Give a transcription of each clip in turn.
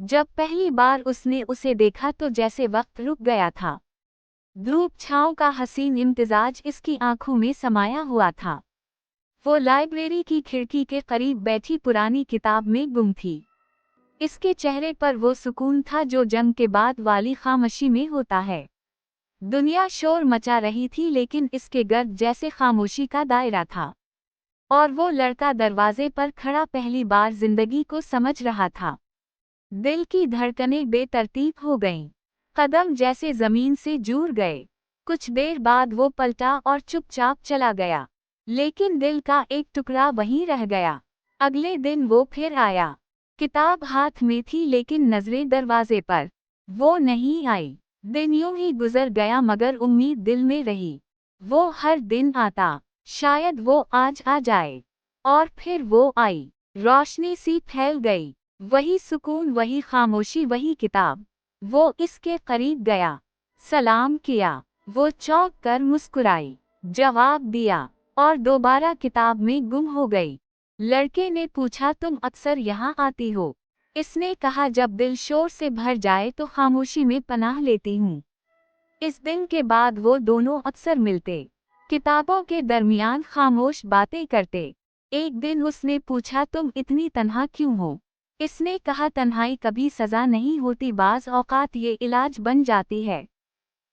जब पहली बार उसने उसे देखा तो जैसे वक्त रुक गया था। धूप छांव का हसीन इम्तिजाज इसकी आंखों में समाया हुआ था। वो लाइब्रेरी की खिड़की के करीब बैठी पुरानी किताब में गुम थी। इसके चेहरे पर वो सुकून था जो जंग के बाद वाली खामोशी में होता है। दुनिया शोर मचा रही थी लेकिन इसके गर्द जैसे खामोशी का दायरा था। और वो लड़का दरवाजे पर खड़ा पहली बार जिंदगी को समझ रहा था। दिल की धड़कनें बेतरतीब हो गईं। कदम जैसे जमीन से जुड़ गए। कुछ देर बाद वो पलटा और चुपचाप चला गया। लेकिन दिल का एक टुकड़ा वहीं रह गया। अगले दिन वो फिर आया। किताब हाथ में थी लेकिन नजरें दरवाजे पर। वो नहीं आई। दिन यूं ही गुजर गया मगर उम्मीद दिल में रही। वो हर दिन आता, शायद वो आज आ जाए। और फिर वो आई। रोशनी सी फैल गई। वही सुकून, वही खामोशी, वही किताब। वो इसके करीब गया, सलाम किया। वो चौंक कर मुस्कुराई, जवाब दिया और दोबारा किताब में गुम हो गई। लड़के ने पूछा, तुम अक्सर यहाँ आती हो? इसने कहा, जब दिल शोर से भर जाए तो खामोशी में पनाह लेती हूँ। इस दिन के बाद वो दोनों अक्सर मिलते, किताबों के दरमियान खामोश बातें करते। एक दिन उसने पूछा, तुम इतनी तन्हा क्यों हो? इसने कहा, तन्हाई कभी सजा नहीं होती, बाज़ औक़ात ये इलाज बन जाती है।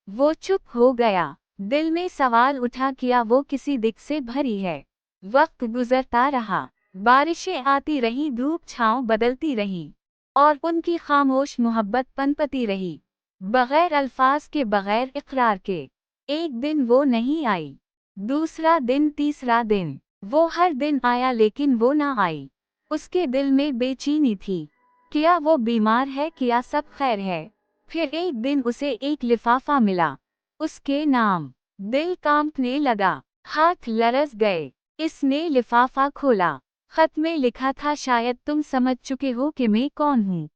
वो चुप हो गया। दिल में सवाल उठा, किया वो किसी दिक से भरी है? वक्त गुजरता रहा। बारिशें आती रहीं, धूप छांव बदलती रही। और उनकी खामोश मोहब्बत पनपती रही, बगैर अल्फाज के, बगैर इकरार के। एक दिन वो नहीं आई। दूसरा दिन, तीसरा दिन। वो हर दिन आया लेकिन वो ना आई। उसके दिल में बेचैनी थी। क्या वो बीमार है, क्या सब खैर है? फिर एक दिन उसे एक लिफाफा मिला, उसके नाम। दिल कांपने लगा, हाथ लरस गए। इसने लिफाफा खोला। खत में लिखा था, शायद तुम समझ चुके हो कि मैं कौन हूँ।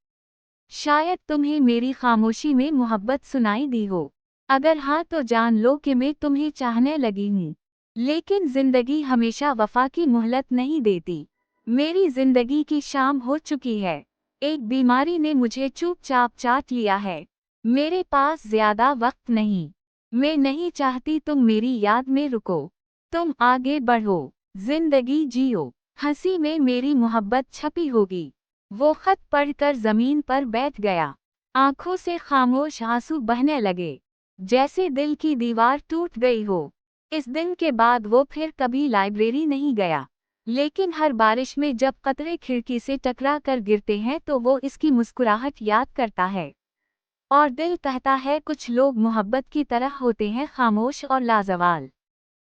शायद तुम्हें मेरी खामोशी में मोहब्बत सुनाई दी हो। अगर हाँ तो जान लो कि मैं तुम्हें चाहने लगी हूँ। लेकिन जिंदगी हमेशा वफा की मोहलत नहीं देती। मेरी जिंदगी की शाम हो चुकी है। एक बीमारी ने मुझे चुपचाप चाट लिया है। मेरे पास ज्यादा वक्त नहीं। मैं नहीं चाहती तुम मेरी याद में रुको। तुम आगे बढ़ो, जिंदगी जियो। हंसी में मेरी मोहब्बत छपी होगी। वो खत पढ़कर जमीन पर बैठ गया। आंखों से खामोश आंसू बहने लगे, जैसे दिल की दीवार टूट गई हो। इस दिन के बाद वो फिर कभी लाइब्रेरी नहीं गया। लेकिन हर बारिश में जब कतरे खिड़की से टकरा कर गिरते हैं तो वो इसकी मुस्कुराहट याद करता है। और दिल कहता है, कुछ लोग मोहब्बत की तरह होते हैं, खामोश और लाजवाल।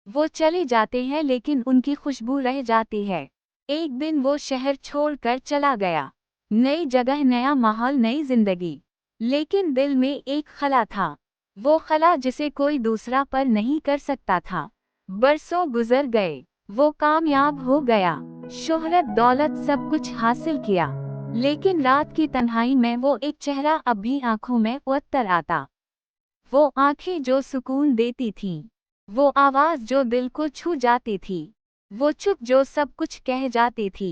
वो चले जाते हैं लेकिन उनकी खुशबू रह जाती है। एक दिन वो शहर छोड़कर चला गया। नई जगह, नया माहौल, नई जिंदगी। लेकिन दिल में एक खला था। वो खला जिसे कोई दूसरा पर नहीं कर सकता था। बरसों गुजर गए। वो कामयाब हो गया, शोहरत, दौलत, सब कुछ हासिल किया। लेकिन रात की तन्हाई में वो एक चेहरा अब भी आंखों में उतर आता। वो आंखें जो सुकून देती थीं। वो आवाज जो दिल को छू जाती थी। वो चुप जो सब कुछ कह जाती थी।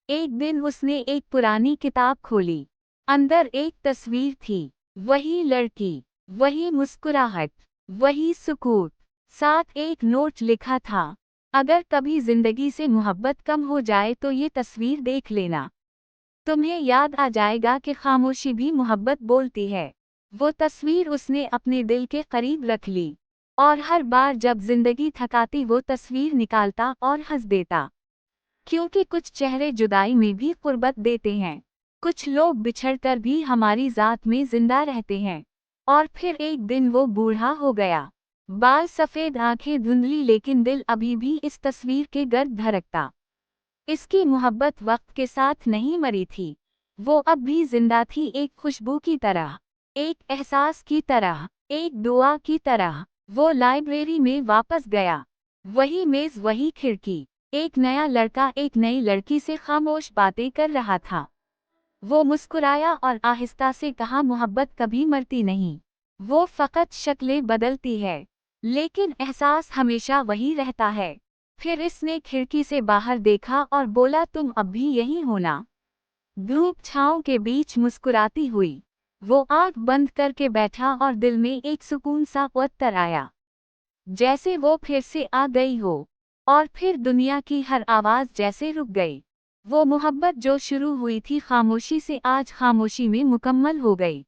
एक दिन उसने एक पुरानी किताब खोली। अंदर एक तस्वीर थी। वही लड़की, वही मुस्कुराहट, वही सुकून। साथ एक नोट लिखा था, अगर कभी जिंदगी से मोहब्बत कम हो जाए तो ये तस्वीर देख लेना। तुम्हें याद आ जाएगा कि खामोशी भी मोहब्बत बोलती है। वो तस्वीर उसने अपने दिल के करीब रख ली। और हर बार जब जिंदगी थकाती वो तस्वीर निकालता और हंस देता। क्योंकि कुछ चेहरे जुदाई में भी कुर्बत देते हैं। कुछ लोग बिछड़कर भी हमारी ज़ात में जिंदा रहते हैं। और फिर एक दिन वो बूढ़ा हो गया। बाल सफ़ेद, आंखें धुंधली, लेकिन दिल अभी भी इस तस्वीर के गर्द धड़कता। इसकी मोहब्बत वक्त के साथ नहीं मरी थी। वो अब भी जिंदा थी, एक खुशबू की तरह, एक एहसास की तरह, एक दुआ की तरह। वो लाइब्रेरी में वापस गया। वही मेज, वही खिड़की। एक नया लड़का एक नई लड़की से खामोश बातें कर रहा था। वो मुस्कुराया और आहिस्ता से कहा, मोहब्बत कभी मरती नहीं। वो फकत शक्लें बदलती है, लेकिन एहसास हमेशा वही रहता है। फिर इसने खिड़की से बाहर देखा और बोला, तुम अब भी यहीं हो ना? धूप छांव के बीच मुस्कुराती हुई। वो आंख बंद करके बैठा और दिल में एक सुकून सा उत्तर आया, जैसे वो फिर से आ गई हो। और फिर दुनिया की हर आवाज जैसे रुक गई। वो मोहब्बत जो शुरू हुई थी खामोशी से, आज खामोशी में मुकम्मल हो गई।